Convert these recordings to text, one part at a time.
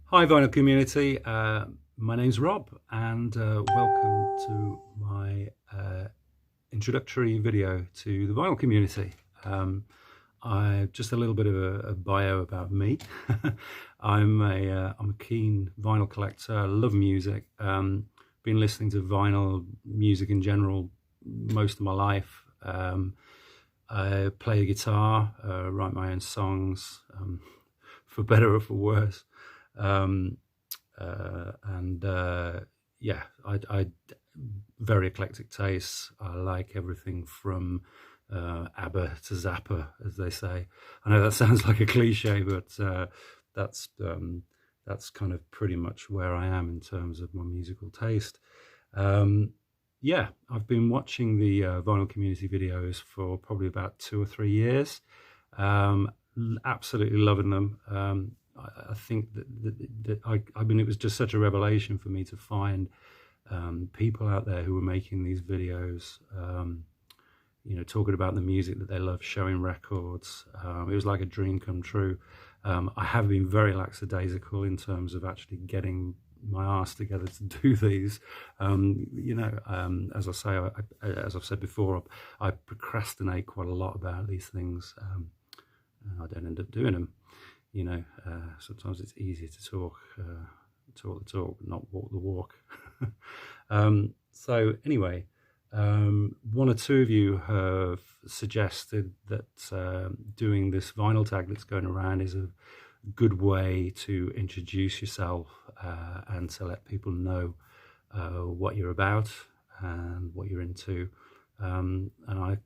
Hi vinyl community, my name's Rob and welcome to my introductory video to the vinyl community. Just a little bit of a bio about me. I'm a keen vinyl collector, I love music, been listening to vinyl music in general most of my life. I play a guitar, write my own songs, for better or for worse. Yeah, I very eclectic tastes. I like everything from ABBA to Zappa, as they say. I know that sounds like a cliche, but that's kind of pretty much where I am in terms of my musical taste. Yeah, I've been watching the vinyl community videos for probably about 2 or 3 years. Absolutely loving them. I think that I mean, it was just such a revelation for me to find people out there who were making these videos, talking about the music that they love, showing records. It was like a dream come true. I have been very lackadaisical in terms of actually getting my arse together to do these. As I say, as I've said before, I procrastinate quite a lot about these things. I don't end up doing them. Sometimes it's easier to talk the talk, but not walk the walk. So anyway, one or two of you have suggested that doing this vinyl tag that's going around is a good way to introduce yourself and to let people know what you're about and what you're into. And I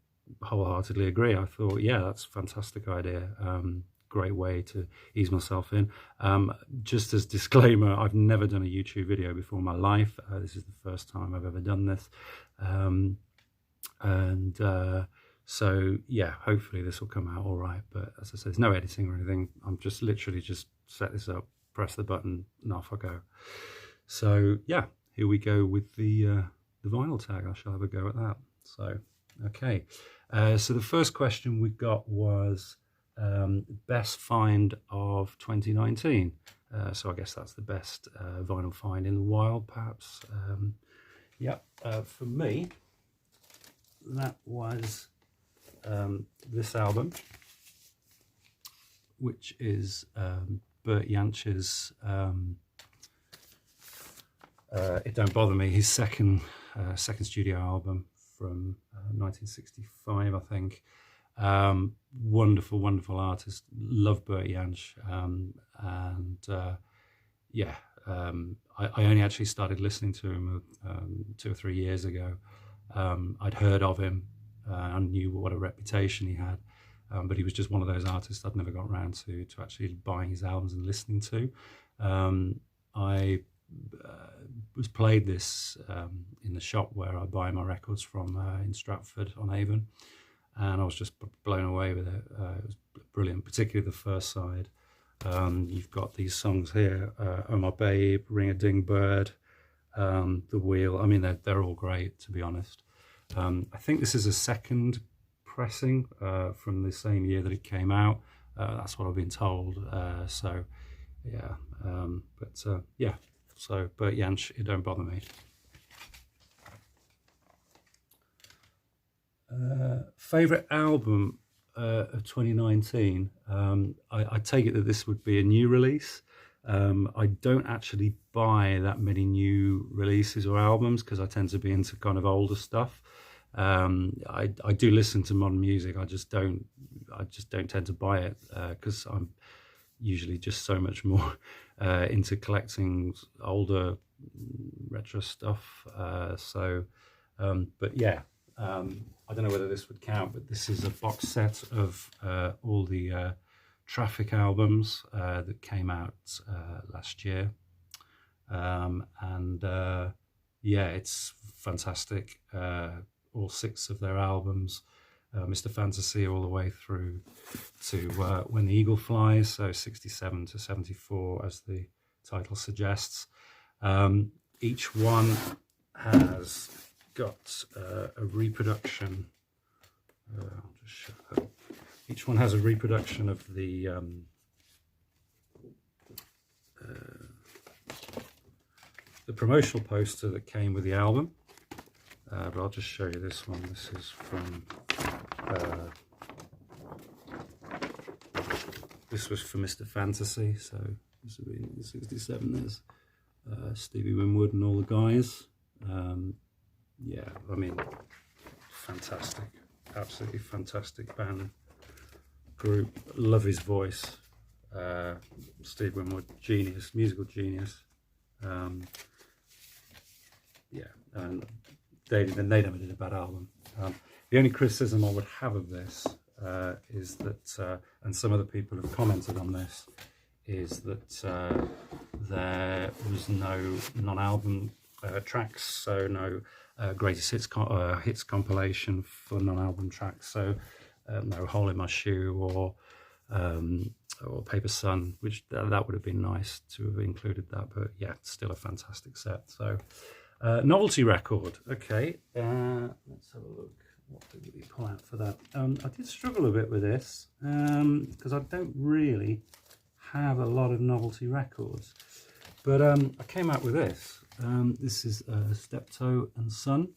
wholeheartedly agree. I thought, yeah, that's a fantastic idea. Great way to ease myself in. Just as disclaimer, I've never done a YouTube video before in my life. This is the first time I've ever done this. So yeah, hopefully this will come out all right. But as I said, there's no editing or anything. I'm just literally just set this up, press the button, and off I go. So yeah, here we go with the vinyl tag. I shall have a go at that. So okay. So the first question we got was best find of 2019. So I guess that's the best vinyl find in the wild, perhaps. For me, that was this album, which is Bert Jansch's It Don't Bother Me, his second studio album from 1965, I think. Wonderful artist. Love Bert Jansch. I only actually started listening to him 2 or 3 years ago. I'd heard of him and knew what a reputation he had, but he was just one of those artists I'd never got around to actually buying his albums and listening to. I was played this in the shop where I buy my records from in Stratford on Avon, and I was just blown away with it. It was brilliant, particularly the first side. You've got these songs here, Oh My Babe, Ring a Ding Bird, The Wheel. I mean, they're all great, to be honest. I think this is a second pressing from the same year that it came out. That's what I've been told. So Bert Jansch, It Don't Bother Me. Favorite album of 2019. I take it that this would be a new release. I don't actually buy that many new releases or albums because I tend to be into kind of older stuff. I do listen to modern music. I just don't tend to buy it because I'm usually just so much more into collecting older retro stuff. But yeah. I don't know whether this would count, but this is a box set of all the Traffic albums that came out last year. It's fantastic. All 6 of their albums, Mr. Fantasy all the way through to When the Eagle Flies, so 67 to 74 as the title suggests. Each one has got a reproduction. I'll just shut that. Each one has a reproduction of the the promotional poster that came with the album, but I'll just show you this one. This is from this was for Mr. Fantasy, so this would be in 67. There's Stevie Winwood and all the guys. Yeah, I mean, fantastic, absolutely fantastic band, group. Love his voice. Steve Winwood, genius, musical genius. Yeah, and they never did a bad album. The only criticism I would have of this is that, and some other people have commented on this, is that there was no non-album tracks, so no greatest hits compilation for non-album tracks. So no Hole in My Shoe or Paper Sun, which that would have been nice to have included that, but yeah, still a fantastic set. So novelty record. Okay, let's have a look. What did we pull out for that? I did struggle a bit with this because I don't really have a lot of novelty records, but I came out with this. This is Steptoe and Son.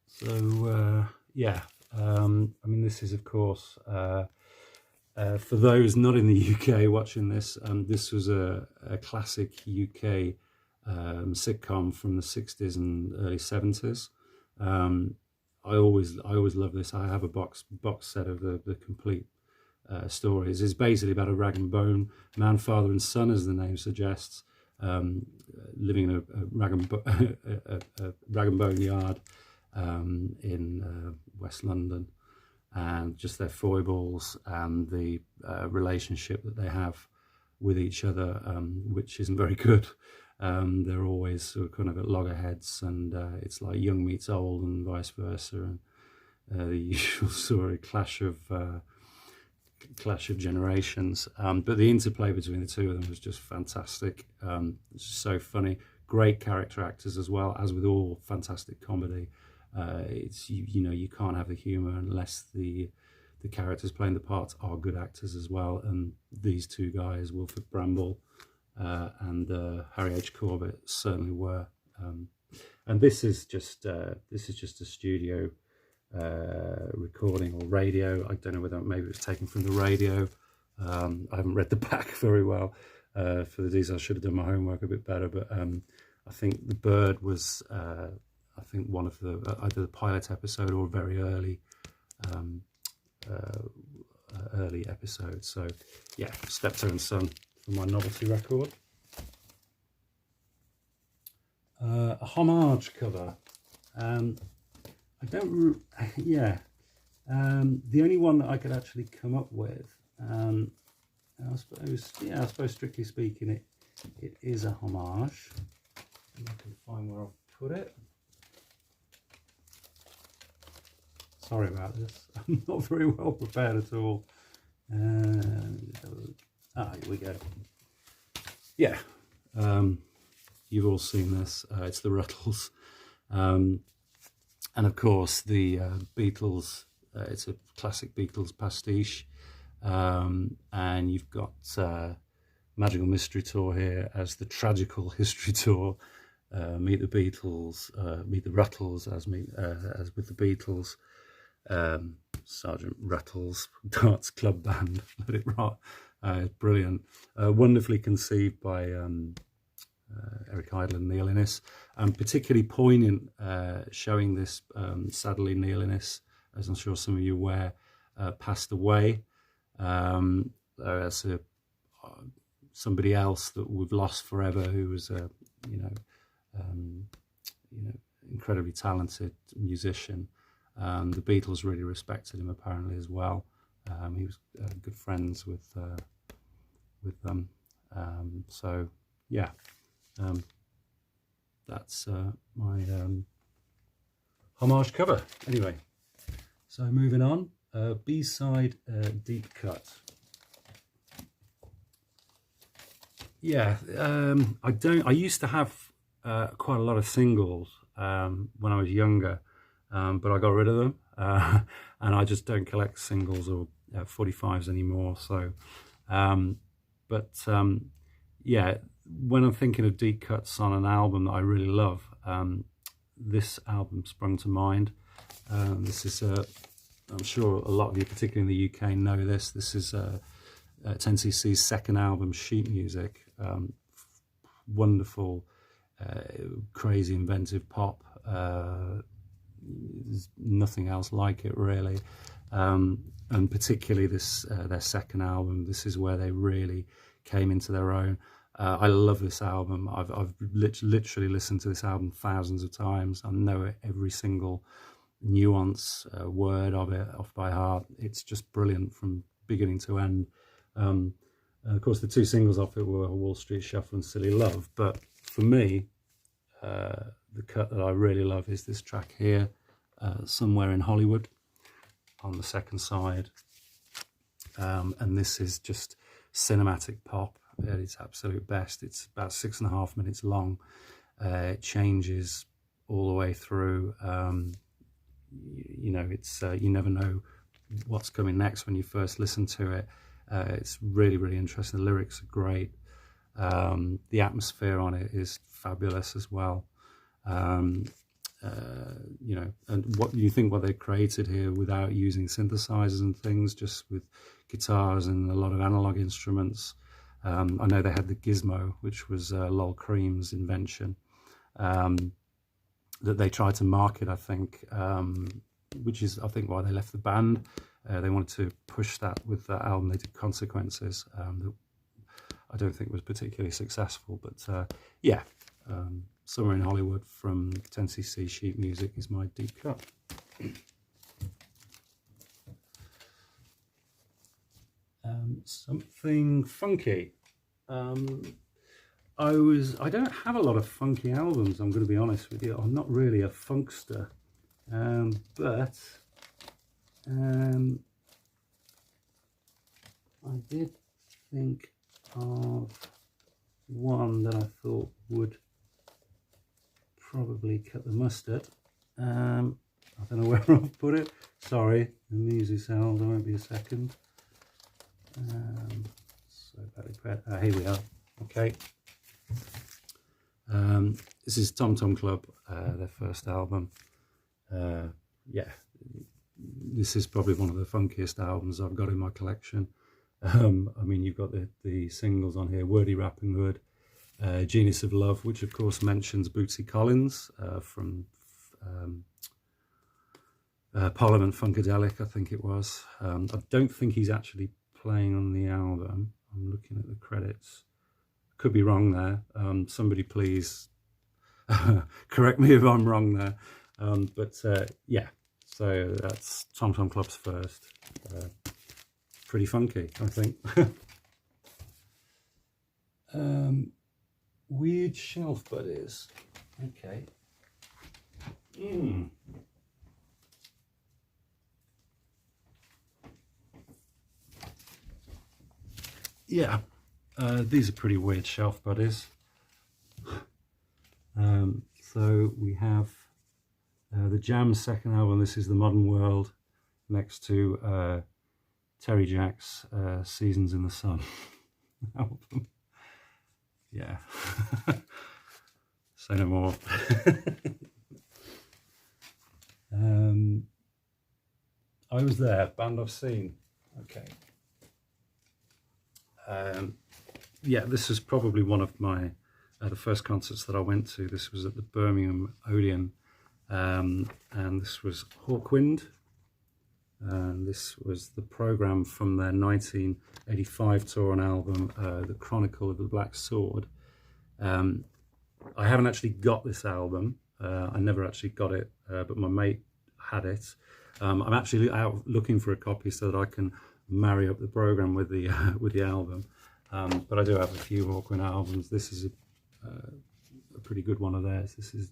So yeah, I mean, this is of course for those not in the UK watching this. This was a classic UK sitcom from the 60s and early 70s. I always love this. I have a box set of the complete stories. It's basically about a rag and bone man, father and son, as the name suggests, living in a rag and bone yard in West London, and just their foibles and the relationship that they have with each other, which isn't very good. They're always sort of kind of at loggerheads, and it's like young meets old and vice versa, and the usual sort of clash of generations. But the interplay between the two of them was just fantastic. It's just so funny. Great character actors as well, as with all fantastic comedy. It's you know, you can't have the humour unless the characters playing the parts are good actors as well. And these two guys, Wilfred Bramble and Harry H. Corbett, certainly were. And this is just a studio recording or radio. I don't know whether maybe it was taken from the radio. I haven't read the back very well for these. I should have done my homework a bit better. But I think the bird was I think one of the either the pilot episode or a very early early episode. So yeah, Steptoe and Son for my novelty record. A Homage cover. I don't, yeah. The only one that I could actually come up with, I suppose strictly speaking, it is a homage. If I can find where I've put it. Sorry about this. I'm not very well prepared at all. Here we go. Yeah. You've all seen this. It's the Ruttles. And of course, the Beatles, it's a classic Beatles pastiche. And you've got Magical Mystery Tour here as the Tragical History Tour. Meet the Beatles, Meet the Ruttles as with the Beatles. Sergeant Ruttles Darts Club Band, let it rot. Brilliant. Wonderfully conceived by Eric Idle and Neil Innes, and particularly poignant, showing this sadly Neil Innes, as I'm sure some of you are aware, passed away. As somebody else that we've lost forever, who was a incredibly talented musician. The Beatles really respected him apparently as well. He was good friends with them. So yeah. That's my homage cover. Anyway, so moving on, B-side deep cut. Yeah, I used to have quite a lot of singles when I was younger, but I got rid of them, and I just don't collect singles or 45s anymore. So But yeah, when I'm thinking of deep cuts on an album that I really love, this album sprung to mind. This is I'm sure a lot of you, particularly in the UK, know this. This is 10cc's second album, Sheet Music. Wonderful, crazy, inventive pop. There's nothing else like it, really. And particularly this, their second album, this is where they really came into their own. I love this album. I've literally listened to this album thousands of times. I know every single nuance, word of it off by heart. It's just brilliant from beginning to end. Of course, the two singles off it were Wall Street Shuffle and Silly Love. But for me, the cut that I really love is this track here, Somewhere in Hollywood, on the second side. And this is just cinematic pop at its absolute best. It's about 6.5 minutes long. It changes all the way through. You know, it's you never know what's coming next when you first listen to it. It's really, really interesting. The lyrics are great. The atmosphere on it is fabulous as well. You know, and what you think what they created here without using synthesizers and things, just with guitars and a lot of analog instruments. I know they had the Gizmo, which was Lol Cream's invention, that they tried to market, I think, which is, I think, why they left the band. They wanted to push that with that album. They did Consequences, that I don't think was particularly successful, but yeah, Somewhere in Hollywood from 10cc Sheet Music is my deep cut. Something funky. I don't have a lot of funky albums, I'm going to be honest with you. I'm not really a funkster, but I did think of one that I thought would probably cut the mustard. I don't know where I've put it. Sorry, the music sounds. I won't be a second. So bad. Here we are. Okay. This is Tom Tom Club, their first album. Yeah, this is probably one of the funkiest albums I've got in my collection. I mean, you've got the singles on here, Wordy Rapping Hood, Genius of Love, which of course mentions Bootsy Collins from Parliament Funkadelic, I think it was. I don't think he's actually playing on the album. I'm looking at the credits. Could be wrong there. Somebody please correct me if I'm wrong there. But yeah, so that's Tom Tom Club's first. Pretty funky, I think. Weird Shelf Buddies. Okay. Yeah, these are pretty weird shelf buddies. So we have the Jam's second album. This is The Modern World, next to Terry Jack's Seasons in the Sun album. Yeah. Say no more. I Was There, band I've seen. Okay. Yeah, this is probably one of my the first concerts that I went to. This was at the Birmingham Odeon, and this was Hawkwind. And this was the program from their 1985 tour and album, The Chronicle of the Black Sword. I haven't actually got this album. I never actually got it, but my mate had it. I'm actually out looking for a copy so that I can marry up the program with the album. But I do have a few Hawkwind albums. This is a pretty good one of theirs. This is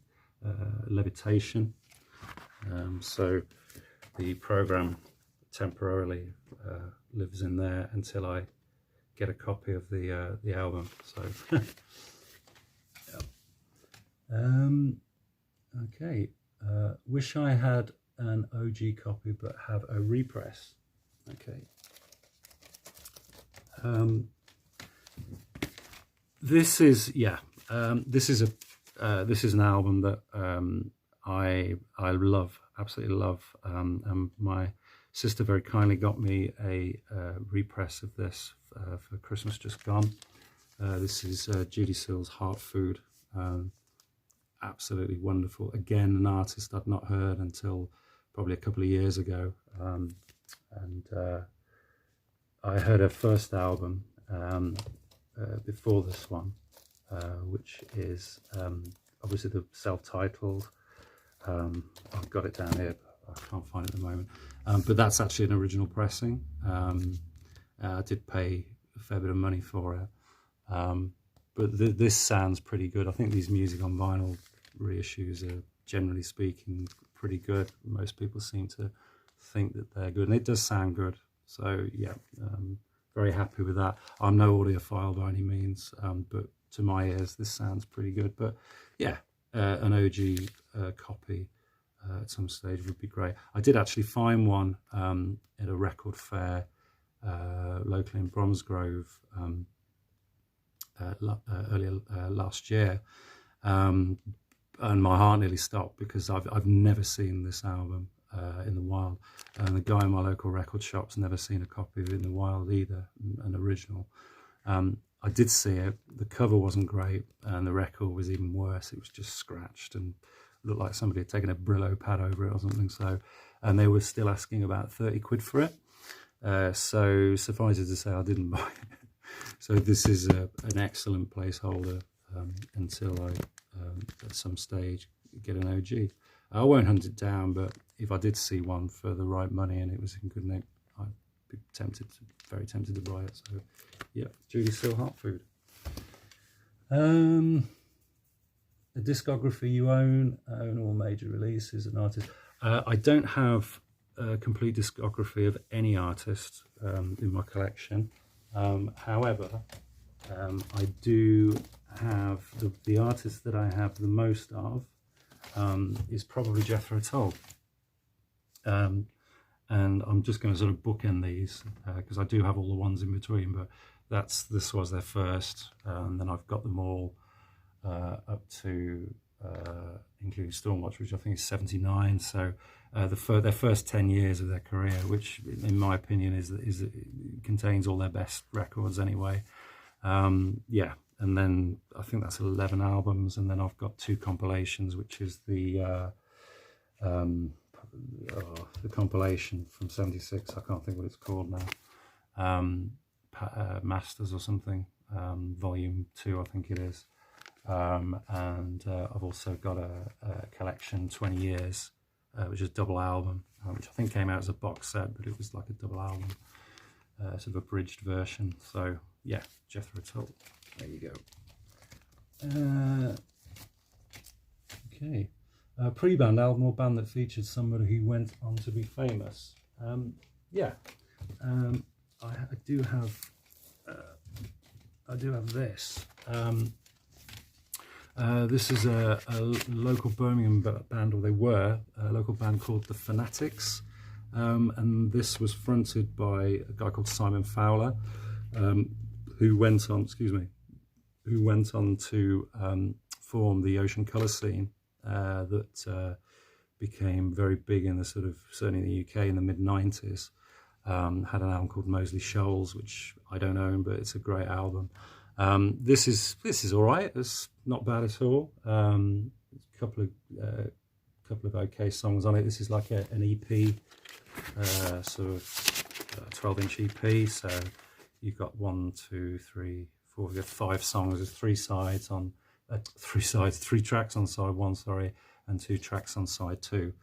Levitation. So the program temporarily lives in there until I get a copy of the album. So yeah. Okay. Wish I had an OG copy but have a repress. Okay. This is this is an album that I love, absolutely love, and my sister very kindly got me a repress of this for Christmas just gone. This is Judy Seal's Heart Food. Absolutely wonderful. Again, an artist I'd not heard until probably a couple of years ago, and I heard her first album before this one, which is obviously the self-titled. I've got it down here, but I can't find it at the moment. But that's actually an original pressing. I did pay a fair bit of money for it. But this sounds pretty good. I think these music on vinyl reissues are, generally speaking, pretty good. Most people seem to think that they're good, and it does sound good. So yeah, very happy with that. I'm no audiophile by any means, but to my ears, this sounds pretty good. But yeah, an OG copy at some stage would be great. I did actually find one at a record fair locally in Bromsgrove earlier last year, and my heart nearly stopped because I've never seen this album in the wild, and the guy in my local record shop's never seen a copy of it in the wild either, an original. I did see it. The cover wasn't great, and the record was even worse. It was just scratched and looked like somebody had taken a Brillo pad over it or something. So, and they were still asking about 30 quid for it. So suffice it to say, I didn't buy it. So this is an excellent placeholder until I, at some stage, get an OG. I won't hunt it down, but if I did see one for the right money and it was in good nick, I'd be very tempted to buy it. So, yeah, Judy Seal Heart Food. A discography you own all major releases and artists. I don't have a complete discography of any artist in my collection. However, I do have the artist that I have the most of is probably Jethro Tull. And I'm just going to sort of bookend these because I do have all the ones in between, but this was their first, and then I've got them all up to including Stormwatch, which I think is 79. So their first 10 years of their career, which in my opinion is contains all their best records anyway. Yeah, and then I think that's 11 albums, and then I've got 2 compilations, which is the compilation from 76. I can't think what it's called now. Masters or something, volume 2 I think it is. And I've also got a collection 20 years, which is a double album, which I think came out as a box set, but it was like a double album, sort of abridged version. So yeah, Jethro Tull, there you go. Okay, pre-band album or band that featured somebody who went on to be famous. Yeah, I do have this. This is a local Birmingham band, or they were a local band called the Fanatics, and this was fronted by a guy called Simon Fowler, who went on to form the Ocean Colour scene that became very big in the certainly in the UK in the mid-90s. Had an album called Moseley Shoals, which I don't own, but it's a great album. This is all right. It's not bad at all. A couple of okay songs on it. This is like an EP, sort of 12-inch EP. So you've got 1, 2, 3, 4. We've got 5 songs. There's 3 sides on 3 tracks on side 1, sorry, and 2 tracks on side 2.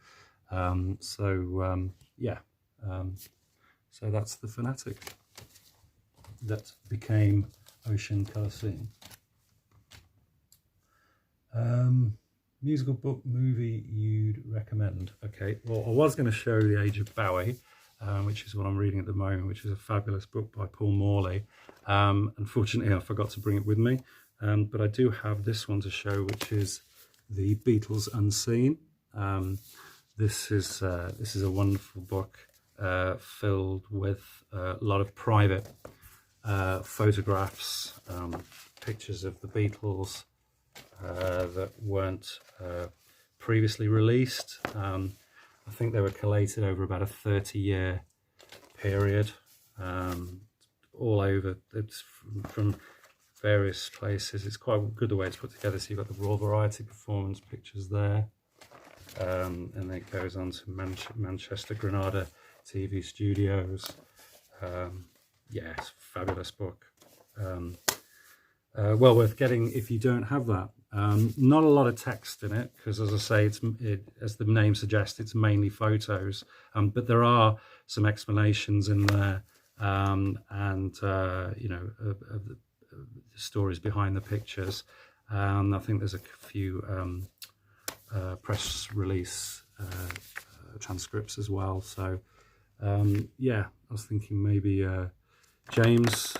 Yeah. So that's the Fanatic that became Ocean Colour Scene. Musical book, movie you'd recommend? Okay, well, I was going to show The Age of Bowie, which is what I'm reading at the moment, which is a fabulous book by Paul Morley. Unfortunately, I forgot to bring it with me, but I do have this one to show, which is The Beatles Unseen. This is a wonderful book filled with a lot of private photographs pictures of the Beatles that weren't previously released. I think they were collated over about a 30-year period, all over. It's from various places. It's quite good the way it's put together. So you've got the Raw Variety performance pictures there, and then it goes on to Manchester Granada TV Studios. Yeah, it's a fabulous book. Well worth getting if you don't have that. Not a lot of text in it because, as I say, as the name suggests, it's mainly photos. But there are some explanations in there, and you know, of the stories behind the pictures. I think there's a few press release transcripts as well. So yeah, I was thinking maybe James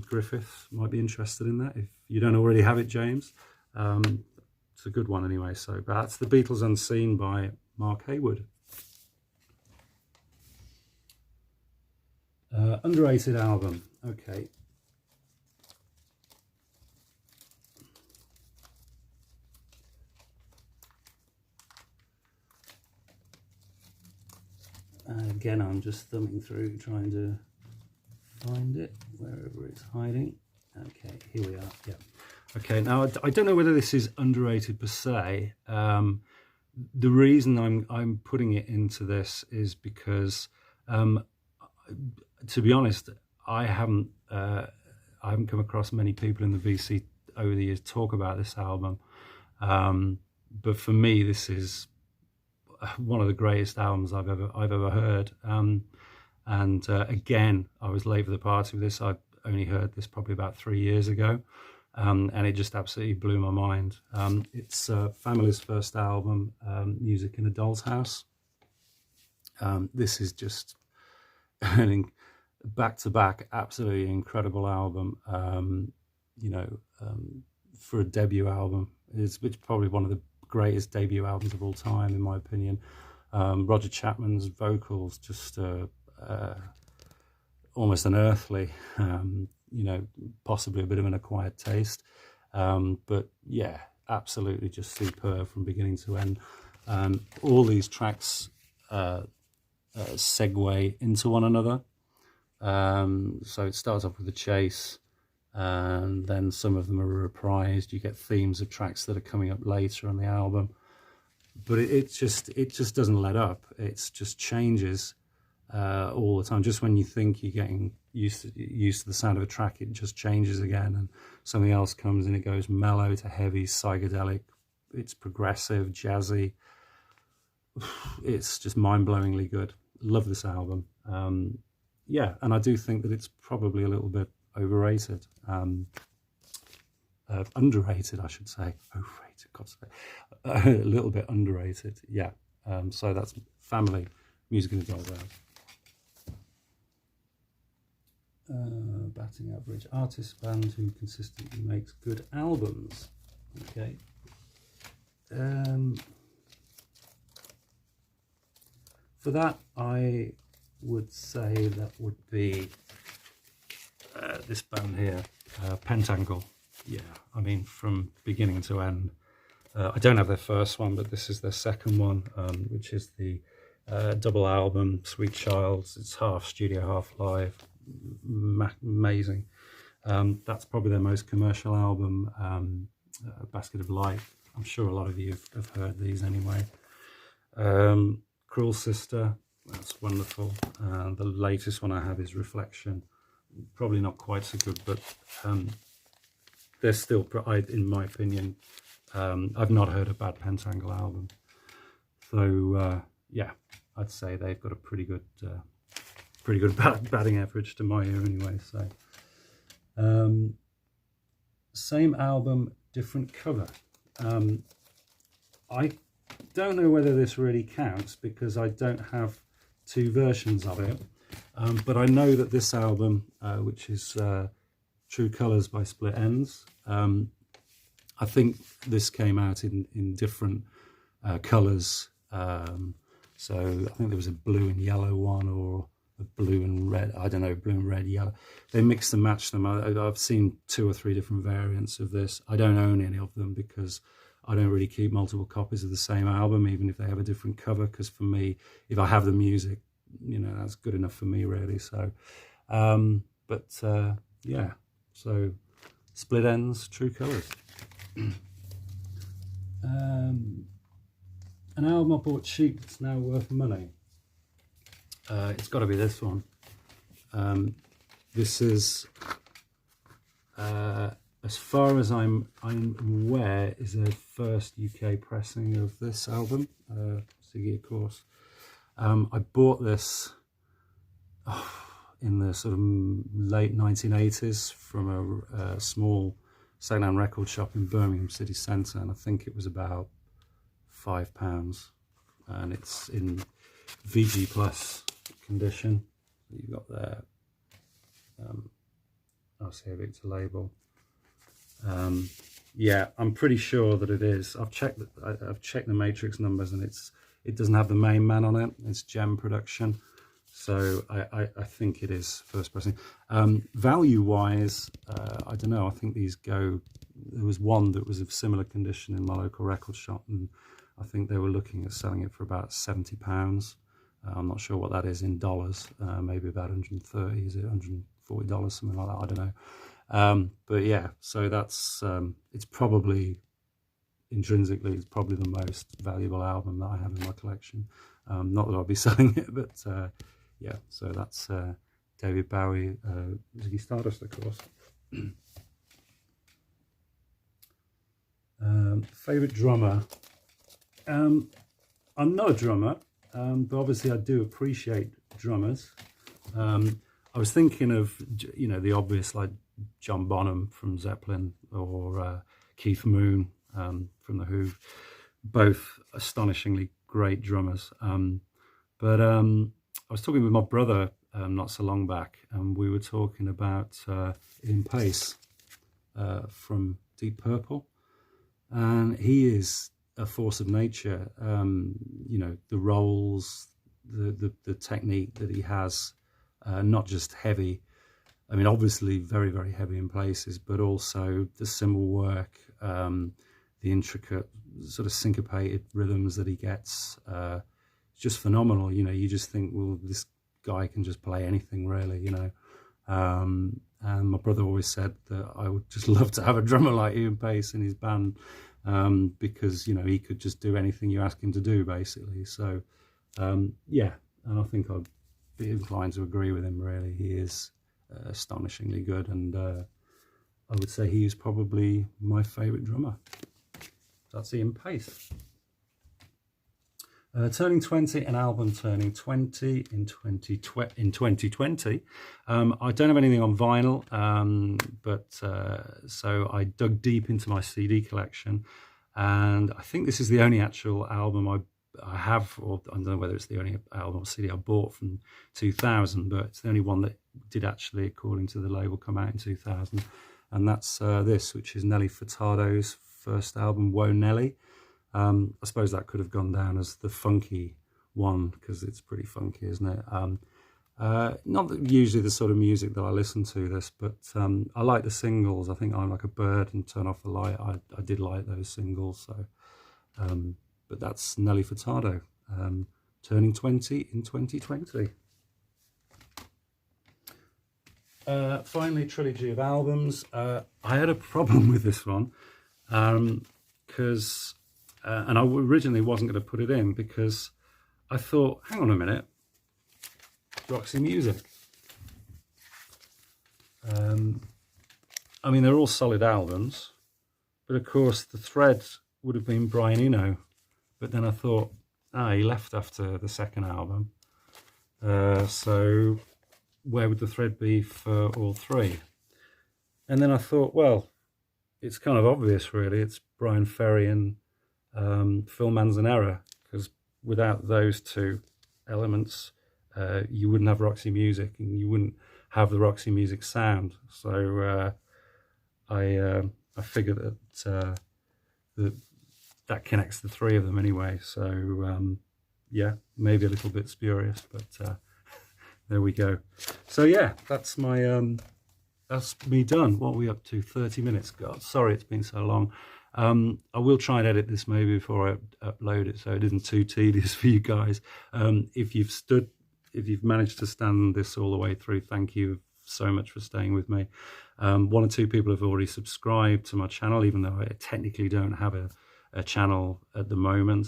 Griffith might be interested in that. If you don't already have it, James, it's a good one anyway. So, but that's The Beatles Unseen by Mark Haywood. Underrated album. Okay. Again, I'm just thumbing through trying to find it wherever it's hiding. Okay, here we are. Yeah. Okay, now I don't know whether this is underrated per se. The reason I'm putting it into this is because, to be honest, I haven't come across many people in the VC over the years talk about this album. But for me, this is one of the greatest albums I've ever heard. And again, I was late for the party with this. I only heard this probably about 3 years ago, and it just absolutely blew my mind. It's Family's first album, Music in a Doll's House. This is just an back-to-back, absolutely incredible album. You know, for a debut album, it's probably one of the greatest debut albums of all time, in my opinion. Roger Chapman's vocals just almost unearthly, you know, possibly a bit of an acquired taste, but yeah, absolutely just superb from beginning to end. All these tracks segue into one another, so it starts off with a chase, and then some of them are reprised. You get themes of tracks that are coming up later on the album, but it just doesn't let up. It just changes all the time. Just when you think you're getting used to the sound of a track, it just changes again, and something else comes, and it goes mellow to heavy, psychedelic. It's progressive, jazzy. It's just mind-blowingly good. Love this album. Yeah, and I do think that it's probably a little bit overrated. Underrated, I should say. Overrated, God's sake. A little bit underrated, yeah. So that's Family, Music in a Doll's House. Batting average artist band who consistently makes good albums. Okay. For that, I would say that would be this band here, Pentangle. Yeah, I mean, from beginning to end. I don't have their first one, but this is their second one, which is the double album, Sweet Childs. It's half studio, half live. Amazing. That's probably their most commercial album, Basket of Light. I'm sure a lot of you have heard these anyway. Cruel Sister, that's wonderful. The latest one I have is Reflection. Probably not quite so good, but they're still, in my opinion, I've not heard a bad Pentangle album. So yeah, I'd say they've got a pretty good batting average to my ear anyway. So same album, different cover. I don't know whether this really counts because I don't have two versions of it, but I know that this album, which is True Colours by Split Enz, I think this came out in different colours. So I think there was a blue and yellow one, or blue and red. I don't know, blue and red, yellow. They mix and match them. I've seen 2 or 3 different variants of this. I don't own any of them because I don't really keep multiple copies of the same album, even if they have a different cover. Because for me, if I have the music, you know, that's good enough for me, really. So, yeah. So, Split Ends, True Colours. An album I bought cheap that's now worth money. It's got to be this one. This is, as far as I'm aware, is the first UK pressing of this album, Ziggy, of course. I bought this in the sort of late 1980s from a small second-hand record shop in Birmingham city centre, and I think it was about £5, and it's in VG Plus condition. You've got there. I'll see if it's a label. Yeah, I'm pretty sure that it is. I've checked the matrix numbers, and it doesn't have the main man on it. It's Gem Production, so I think it is first pressing. Value wise, I don't know. I think these go. There was one that was of similar condition in my local record shop, and I think they were looking at selling it for about £70. I'm not sure what that is in dollars. Maybe about 130. Is it $140? Something like that. I don't know. But yeah, so that's it's probably intrinsically it's probably the most valuable album that I have in my collection. Not that I'll be selling it, but yeah. So that's David Bowie, Ziggy Stardust, of course. Favorite drummer. I'm not a drummer, but obviously I do appreciate drummers. I was thinking of, you know, the obvious, like John Bonham from Zeppelin, or Keith Moon from The Who, both astonishingly great drummers. But I was talking with my brother not so long back, and we were talking about Ian Pace from Deep Purple, and he is a force of nature. You know, the rolls, the technique that he has, not just heavy. I mean, obviously very, very heavy in places, but also the cymbal work, the intricate sort of syncopated rhythms that he gets, just phenomenal. You know, you just think, well, this guy can just play anything, really, you know. And my brother always said that I would just love to have a drummer like Ian Pace in his band, because, you know, he could just do anything you ask him to do, basically. So, yeah, and I think I'd be inclined to agree with him, really. He is astonishingly good, and I would say he is probably my favourite drummer. That's Ian Pace. Turning 20, an album turning 20 in 2020. I don't have anything on vinyl, but so I dug deep into my CD collection, and I think this is the only actual album I have, or I don't know whether it's the only album or CD I bought from 2000, but it's the only one that did actually, according to the label, come out in 2000, and that's this, which is Nelly Furtado's first album, Whoa Nelly. I suppose that could have gone down as the funky one, because it's pretty funky, isn't it? Not usually the sort of music that I listen to this, but I like the singles. I think I'm Like a Bird and Turn Off the Light. I did like those singles. So, but that's Nelly Furtado, turning 20 in 2020. Finally, trilogy of albums. I had a problem with this one, because and I originally wasn't going to put it in, because I thought, hang on a minute, Roxy Music. I mean, they're all solid albums, but of course the thread would have been Brian Eno, but then I thought, he left after the second album, so where would the thread be for all three? And then I thought, well, it's kind of obvious, really. It's Brian Ferry and Phil Manzanera, because without those two elements, you wouldn't have Roxy Music, and you wouldn't have the Roxy Music sound. So I figured that connects the three of them anyway. So yeah, maybe a little bit spurious, but there we go. So yeah, that's my that's me done. What are we up to? 30 minutes. God, sorry it's been so long. I will try and edit this maybe before I upload it, so it isn't too tedious for you guys. If you've managed to stand this all the way through, thank you so much for staying with me. 1 or 2 people have already subscribed to my channel, even though I technically don't have a channel at the moment.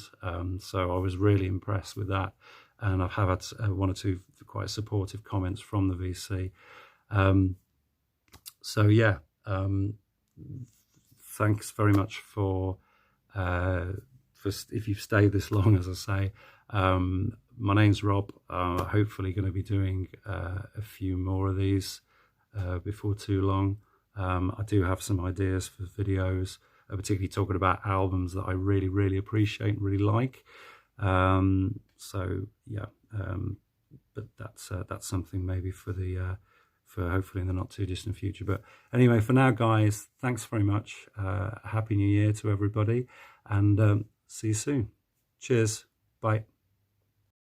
So I was really impressed with that, and I've had 1 or 2 quite supportive comments from the VC. So yeah, thanks very much for if you've stayed this long, as I say. My name's Rob. Hopefully going to be doing a few more of these before too long. I do have some ideas for videos, particularly talking about albums that I really, really appreciate and really like. So yeah, but that's something maybe for hopefully in the not too distant future. But anyway, for now, guys, thanks very much. Happy New Year to everybody, and see you soon. Cheers. Bye.